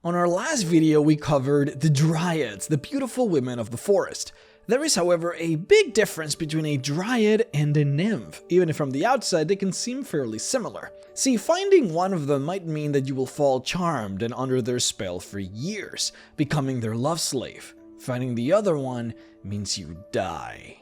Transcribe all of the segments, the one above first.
On our last video we covered the Dryads, the beautiful women of the forest. There is, however, a big difference between a Dryad and a Nymph, even if from the outside they can seem fairly similar. See, finding one of them might mean that you will fall charmed and under their spell for years, becoming their love slave. Finding the other one means you die.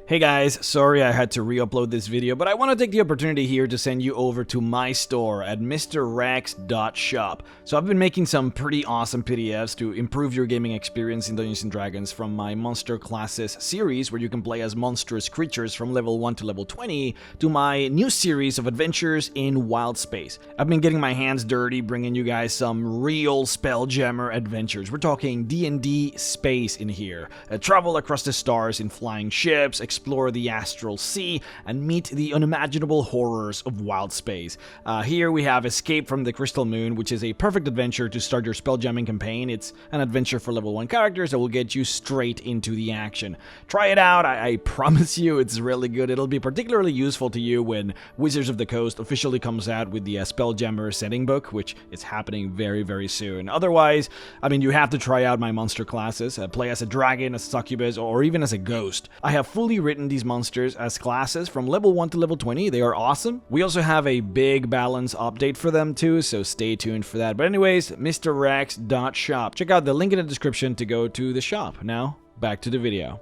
Hey guys, sorry I had to re-upload this video, but I want to take the opportunity here to send you over to my store at mrrhexxart.shop. So I've been making some pretty awesome PDFs to improve your gaming experience in Dungeons & Dragons from my Monster Classes series, where you can play as monstrous creatures from level 1 to level 20, to my new series of adventures in Wild Space. I've been getting my hands dirty bringing you guys some real Spelljammer adventures. We're talking D&D space in here. Travel across the stars in flying ships, explore the astral sea, and meet the unimaginable horrors of wild space. Here we have Escape from the Crystal Moon, which is a perfect adventure to start your spelljamming campaign. It's an adventure for level 1 characters that will get you straight into the action. Try it out, I promise you it's really good. It'll be particularly useful to you when Wizards of the Coast officially comes out with the Spelljammer setting book, which is happening very, very soon. Otherwise, I mean, you have to try out my monster classes, play as a dragon, a succubus, or even as a ghost. I have fully written these monsters as classes from level 1 to level 20. They are awesome. We also have a big balance update for them too, so stay tuned for that. But anyways, mrrhexxart.shop. Check out the link in the description to go to the shop. Now, back to the video.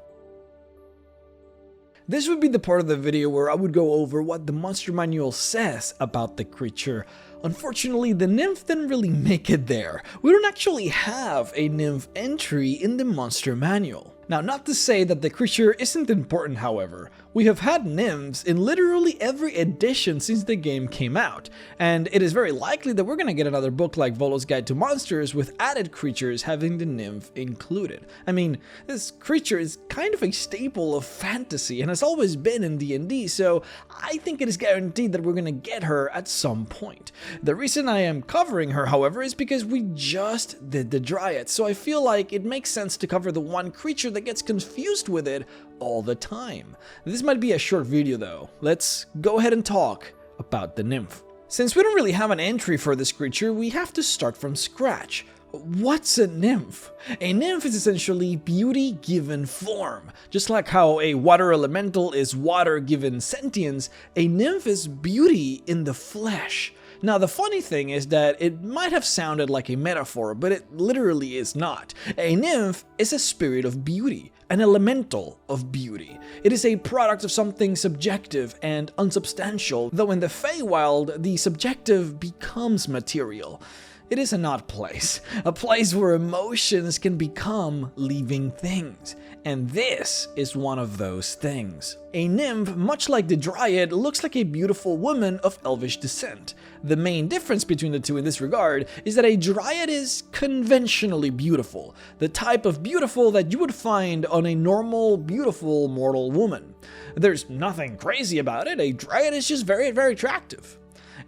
This would be the part of the video where I would go over what the monster manual says about the creature. Unfortunately, the Nymph didn't really make it there. We don't actually have a Nymph entry in the monster manual. Now, not to say that the creature isn't important, however. We have had nymphs in literally every edition since the game came out, and it is very likely that we're gonna get another book like Volo's Guide to Monsters with added creatures having the nymph included. I mean, this creature is kind of a staple of fantasy and has always been in D&D, so I think it is guaranteed that we're gonna get her at some point. The reason I am covering her, however, is because we just did the Dryad, so I feel like it makes sense to cover the one creature that gets confused with it all the time. This might be a short video though. Let's go ahead and talk about the Nymph. Since we don't really have an entry for this creature, we have to start from scratch. What's a nymph? A nymph is essentially beauty given form. Just like how a water elemental is water given sentience, a nymph is beauty in the flesh. Now, the funny thing is that it might have sounded like a metaphor, but it literally is not. A nymph is a spirit of beauty, an elemental of beauty. It is a product of something subjective and unsubstantial, though in the Feywild, the subjective becomes material. It is an odd place, a place where emotions can become living things, and this is one of those things. A nymph, much like the Dryad, looks like a beautiful woman of elvish descent. The main difference between the two in this regard is that a Dryad is conventionally beautiful, the type of beautiful that you would find on a normal, beautiful mortal woman. There's nothing crazy about it, a Dryad is just very, very attractive.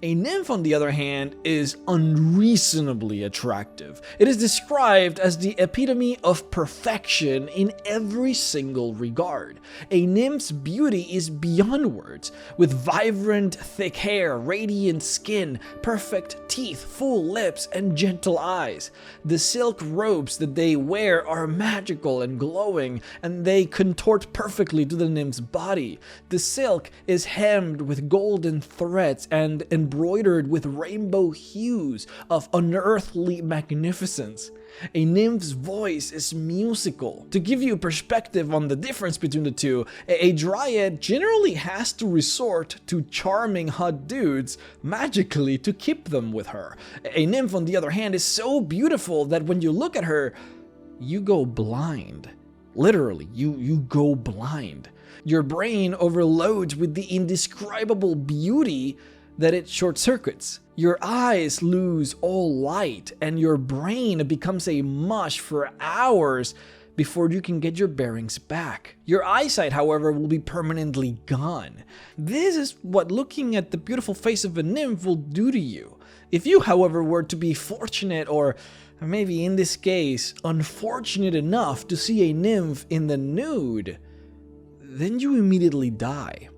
A nymph, on the other hand, is unreasonably attractive. It is described as the epitome of perfection in every single regard. A nymph's beauty is beyond words, with vibrant, thick hair, radiant skin, perfect teeth, full lips, and gentle eyes. The silk robes that they wear are magical and glowing, and they contort perfectly to the nymph's body. The silk is hemmed with golden threads and embroidered with rainbow hues of unearthly magnificence. A nymph's voice is musical. To give you perspective on the difference between the two, a Dryad generally has to resort to charming hot dudes magically to keep them with her. A nymph, on the other hand, is so beautiful that when you look at her, you go blind. Literally, you go blind. Your brain overloads with the indescribable beauty that it short-circuits. Your eyes lose all light, and your brain becomes a mush for hours before you can get your bearings back. Your eyesight, however, will be permanently gone. This is what looking at the beautiful face of a nymph will do to you. If you, however, were to be fortunate, or maybe in this case, unfortunate enough to see a nymph in the nude, then you immediately die.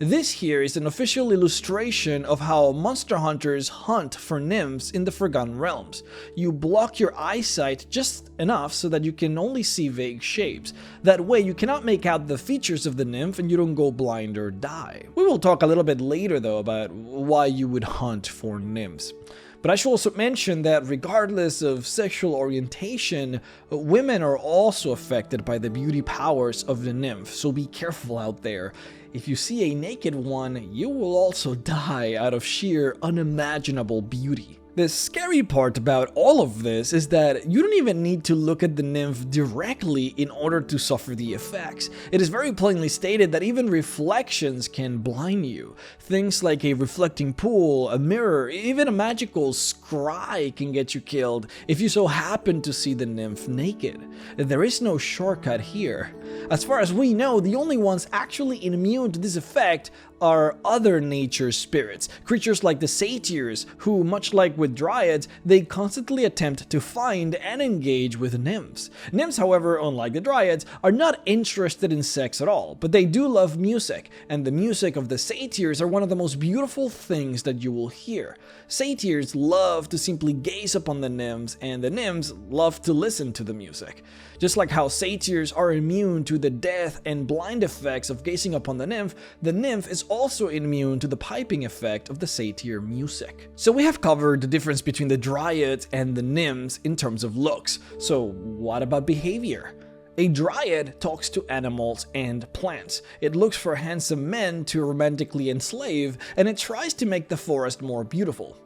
This here is an official illustration of how monster hunters hunt for nymphs in the Forgotten Realms. You block your eyesight just enough so that you can only see vague shapes. That way you cannot make out the features of the nymph and you don't go blind or die. We will talk a little bit later though about why you would hunt for nymphs. But I should also mention that regardless of sexual orientation, women are also affected by the beauty powers of the nymph, so be careful out there. If you see a naked one, you will also die out of sheer unimaginable beauty. The scary part about all of this is that you don't even need to look at the nymph directly in order to suffer the effects. It is very plainly stated that even reflections can blind you. Things like a reflecting pool, a mirror, even a magical scry can get you killed if you so happen to see the nymph naked. There is no shortcut here. As far as we know, the only ones actually immune to this effect are other nature spirits, creatures like the satyrs, who, much like with dryads, they constantly attempt to find and engage with nymphs. Nymphs, however, unlike the dryads, are not interested in sex at all, but they do love music, and the music of the satyrs are one of the most beautiful things that you will hear. Satyrs love to simply gaze upon the nymphs, and the nymphs love to listen to the music. Just like how satyrs are immune to the death and blind effects of gazing upon the nymph is also immune to the piping effect of the satyr music. So we have covered the difference between the dryads and the nymphs in terms of looks. So what about behavior? A dryad talks to animals and plants. It looks for handsome men to romantically enslave, and it tries to make the forest more beautiful.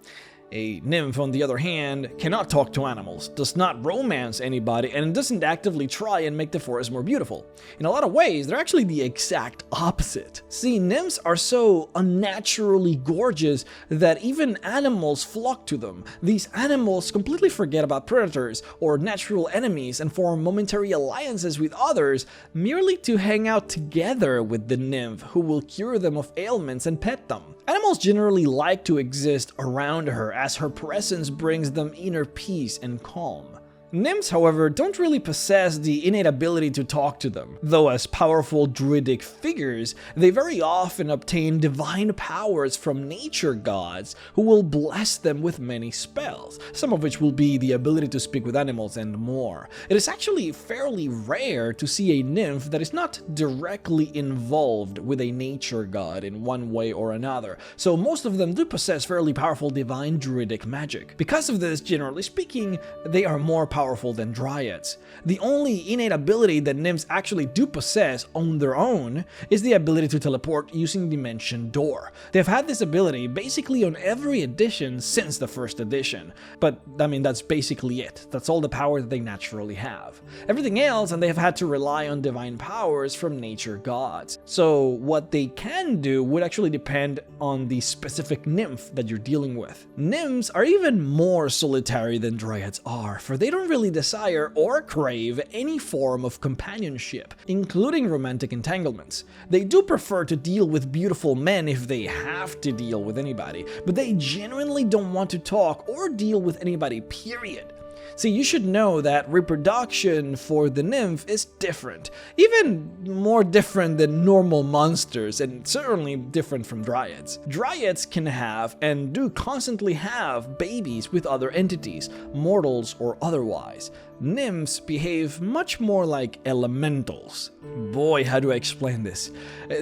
A nymph, on the other hand, cannot talk to animals, does not romance anybody, and doesn't actively try and make the forest more beautiful. In a lot of ways, they're actually the exact opposite. See, nymphs are so unnaturally gorgeous that even animals flock to them. These animals completely forget about predators or natural enemies and form momentary alliances with others merely to hang out together with the nymph, who will cure them of ailments and pet them. Animals generally like to exist around her, as her presence brings them inner peace and calm. Nymphs, however, don't really possess the innate ability to talk to them, though as powerful druidic figures, they very often obtain divine powers from nature gods who will bless them with many spells, some of which will be the ability to speak with animals and more. It is actually fairly rare to see a nymph that is not directly involved with a nature god in one way or another, so most of them do possess fairly powerful divine druidic magic. Because of this, generally speaking, they are more powerful than dryads. The only innate ability that nymphs actually do possess on their own is the ability to teleport using Dimension Door. They've had this ability basically on every edition since the first edition, but I mean that's basically it. That's all the power that they naturally have. Everything else, and they have had to rely on divine powers from nature gods. So what they can do would actually depend on the specific nymph that you're dealing with. Nymphs are even more solitary than dryads are, for they don't really desire or crave any form of companionship, including romantic entanglements. They do prefer to deal with beautiful men if they have to deal with anybody, but they genuinely don't want to talk or deal with anybody, period. See, you should know that reproduction for the nymph is different, even more different than normal monsters, and certainly different from dryads. Dryads can have, and do constantly have, babies with other entities, mortals or otherwise. Nymphs behave much more like elementals. Boy, how do I explain this?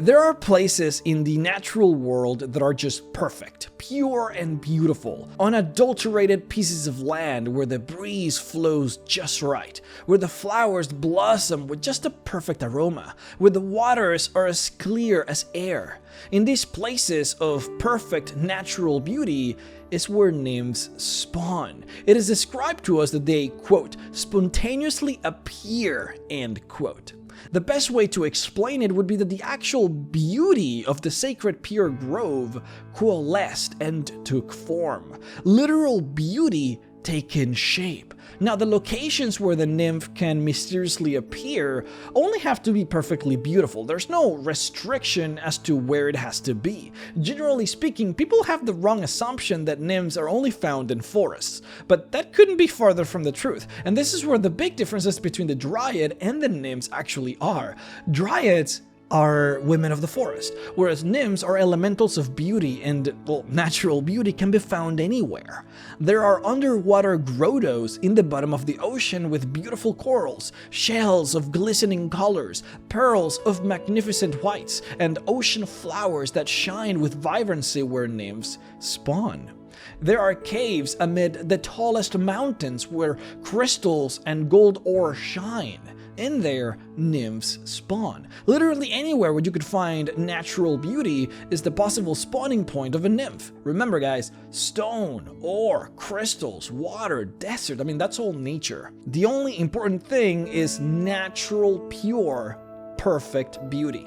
There are places in the natural world that are just perfect, pure and beautiful, unadulterated pieces of land where the breeze flows just right, where the flowers blossom with just a perfect aroma, where the waters are as clear as air. In these places of perfect natural beauty is where nymphs spawn. It is described to us that they, quote, spontaneously appear, end quote. The best way to explain it would be that the actual beauty of the sacred pure grove coalesced and took form. Literal beauty taken shape. Now, the locations where the nymph can mysteriously appear only have to be perfectly beautiful. There's no restriction as to where it has to be. Generally speaking, people have the wrong assumption that nymphs are only found in forests, but that couldn't be farther from the truth. And this is where the big differences between the dryad and the nymphs actually are. Dryads are women of the forest, whereas nymphs are elementals of beauty, and, well, natural beauty can be found anywhere. There are underwater grottos in the bottom of the ocean with beautiful corals, shells of glistening colors, pearls of magnificent whites, and ocean flowers that shine with vibrancy where nymphs spawn. There are caves amid the tallest mountains where crystals and gold ore shine. In there, nymphs spawn. Literally anywhere where you could find natural beauty is the possible spawning point of a nymph. Remember guys, stone, ore, crystals, water, desert, I mean that's all nature. The only important thing is natural, pure, perfect beauty.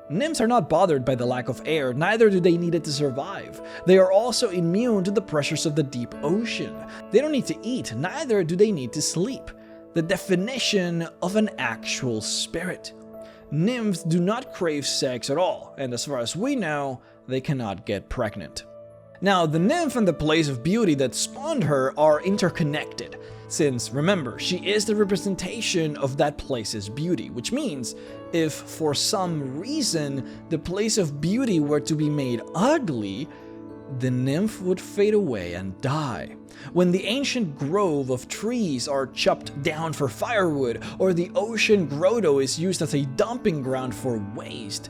Nymphs are not bothered by the lack of air, neither do they need it to survive. They are also immune to the pressures of the deep ocean. They don't need to eat, neither do they need to sleep. The definition of an actual spirit. Nymphs do not crave sex at all, and as far as we know, they cannot get pregnant. Now, the nymph and the place of beauty that spawned her are interconnected, since, remember, she is the representation of that place's beauty, which means if for some reason the place of beauty were to be made ugly, the nymph would fade away and die. When the ancient grove of trees are chopped down for firewood, or the ocean grotto is used as a dumping ground for waste,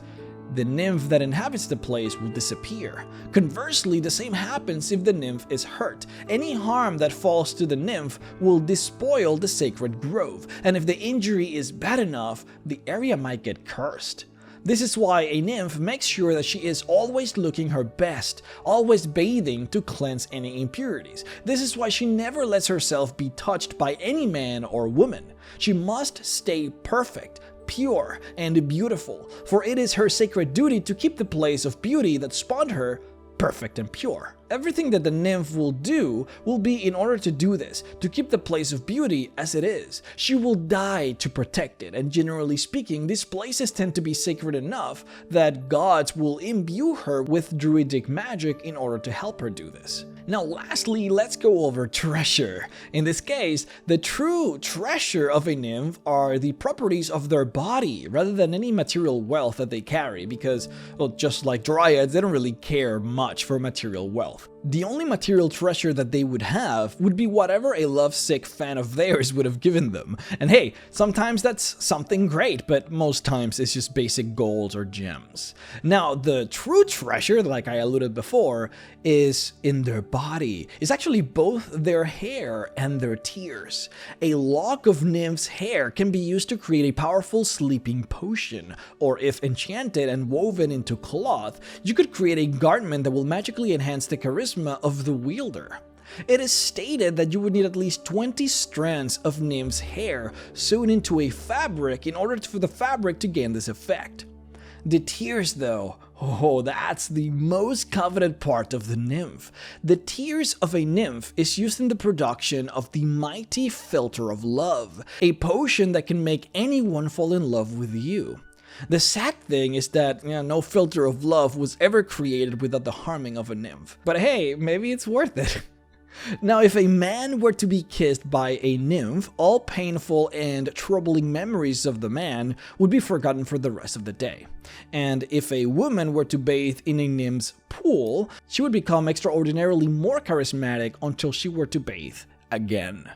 the nymph that inhabits the place will disappear. Conversely, the same happens if the nymph is hurt. Any harm that falls to the nymph will despoil the sacred grove, and if the injury is bad enough, the area might get cursed. This is why a nymph makes sure that she is always looking her best, always bathing to cleanse any impurities. This is why she never lets herself be touched by any man or woman. She must stay perfect, pure, and beautiful, for it is her sacred duty to keep the place of beauty that spawned her perfect and pure. Everything that the nymph will do will be in order to do this, to keep the place of beauty as it is. She will die to protect it, and generally speaking, these places tend to be sacred enough that gods will imbue her with druidic magic in order to help her do this. Now lastly, let's go over treasure. In this case, the true treasure of a nymph are the properties of their body rather than any material wealth that they carry because, well, just like dryads, they don't really care much for material wealth. The only material treasure that they would have would be whatever a lovesick fan of theirs would have given them. And hey, sometimes that's something great, but most times it's just basic gold or gems. Now, the true treasure, like I alluded before, is in their body. It's actually both their hair and their tears. A lock of nymph's hair can be used to create a powerful sleeping potion, or if enchanted and woven into cloth, you could create a garment that will magically enhance the charisma of the wielder. It is stated that you would need at least 20 strands of nymph's hair sewn into a fabric in order for the fabric to gain this effect. The tears though, oh, that's the most coveted part of the nymph. The tears of a nymph is used in the production of the mighty filter of love, a potion that can make anyone fall in love with you. The sad thing is that no filter of love was ever created without the harming of a nymph. But hey, maybe it's worth it. Now, if a man were to be kissed by a nymph, all painful and troubling memories of the man would be forgotten for the rest of the day. And if a woman were to bathe in a nymph's pool, she would become extraordinarily more charismatic until she were to bathe again.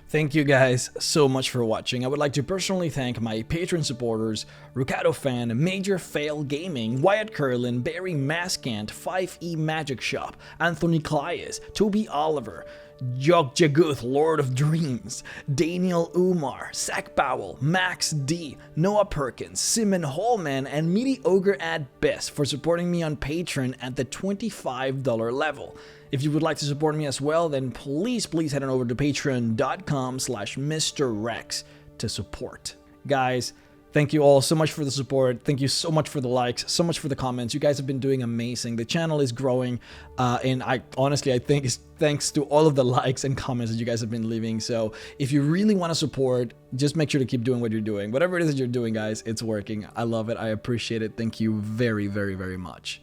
Thank you guys so much for watching. I would like to personally thank my Patreon supporters, Rukato Fan, Major Fail Gaming, Wyatt Curlin, Barry Maskant, 5E Magic Shop, Anthony Clias, Toby Oliver, Jog Jaguth, Lord of Dreams, Daniel Umar, Zach Powell, Max D, Noah Perkins, Simon Holman, and Mediocre at Best for supporting me on Patreon at the $25 level. If you would like to support me as well, then please head on over to patreon.com/MrRex to support. Guys, thank you all so much for the support. Thank you so much for the likes, so much for the comments. You guys have been doing amazing. The channel is growing, and I think it's thanks to all of the likes and comments that you guys have been leaving. So if you really want to support, just make sure to keep doing what you're doing. Whatever it is that you're doing, guys, it's working. I love it. I appreciate it. Thank you very, very, very much.